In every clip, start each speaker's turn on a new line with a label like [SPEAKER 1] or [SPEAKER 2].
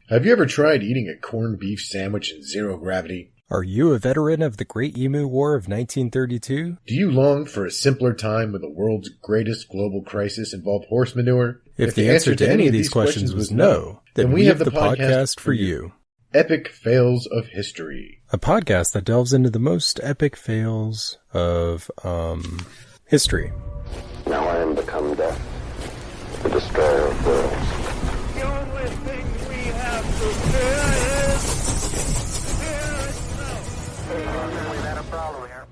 [SPEAKER 1] Have you ever tried eating a corned beef sandwich in zero gravity?
[SPEAKER 2] Are you a veteran of the Great Emu War of 1932?
[SPEAKER 1] Do you long for a simpler time when the world's greatest global crisis involved horse manure?
[SPEAKER 2] If the answer to any of these questions was no, then we have the podcast for you.
[SPEAKER 1] Epic Fails of History.
[SPEAKER 2] A podcast that delves into the most epic fails of, history.
[SPEAKER 3] Now I am become death, the destroyer of worlds.
[SPEAKER 4] The only thing we have to fear is
[SPEAKER 3] We had a problem here.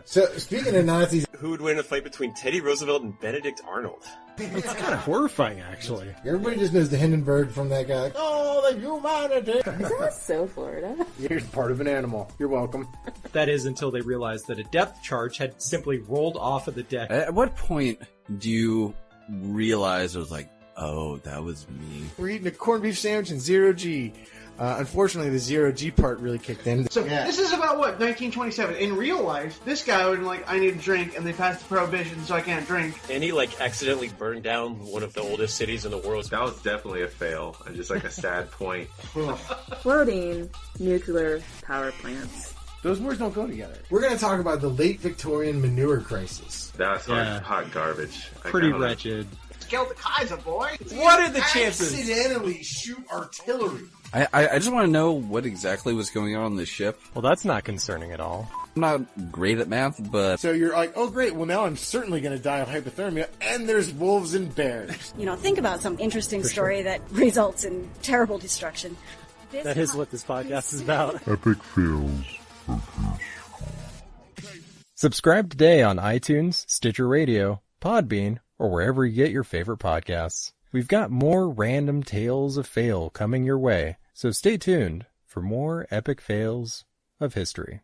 [SPEAKER 5] So, speaking of Nazis,
[SPEAKER 6] Who would win a fight between Teddy Roosevelt and Benedict Arnold?
[SPEAKER 7] It's kind of horrifying, actually.
[SPEAKER 5] everybody just knows the Hindenburg from that guy. Oh, the humanity!
[SPEAKER 8] That's so Florida.
[SPEAKER 9] Here's part of an animal. You're welcome.
[SPEAKER 7] That is until they realized that a depth charge had simply rolled off of the deck.
[SPEAKER 10] At what point do you realize it was like, oh, that was me?
[SPEAKER 9] We're eating a corned beef sandwich in zero G. Unfortunately, the zero G part really kicked in.
[SPEAKER 11] So this is about what, 1927. In real life, this guy would be like, I need a drink, and they passed the prohibition, so I can't drink.
[SPEAKER 6] And he accidentally burned down one of the oldest cities in the world.
[SPEAKER 12] That was definitely a fail, and just like a sad point.
[SPEAKER 8] Floating nuclear power plants.
[SPEAKER 9] Those words don't go together.
[SPEAKER 5] We're going to talk about the late Victorian manure crisis.
[SPEAKER 12] That's hot garbage.
[SPEAKER 7] Pretty wretched.
[SPEAKER 11] Kill the Kaiser, boy.
[SPEAKER 7] What are the chances?
[SPEAKER 5] Accidentally shoot artillery.
[SPEAKER 10] I just want to know what exactly was going on the ship.
[SPEAKER 2] Well, that's not concerning at all.
[SPEAKER 10] I'm not great at math, but...
[SPEAKER 9] So you're like, oh great, well now I'm certainly going to die of hypothermia, and there's wolves and bears.
[SPEAKER 8] Think about some interesting story that results in terrible destruction.
[SPEAKER 7] That is what this podcast is about.
[SPEAKER 13] Epic fails.
[SPEAKER 2] Subscribe today on iTunes, Stitcher Radio, Podbean, or wherever you get your favorite podcasts. We've got more random tales of fail coming your way, so stay tuned for more epic fails of history.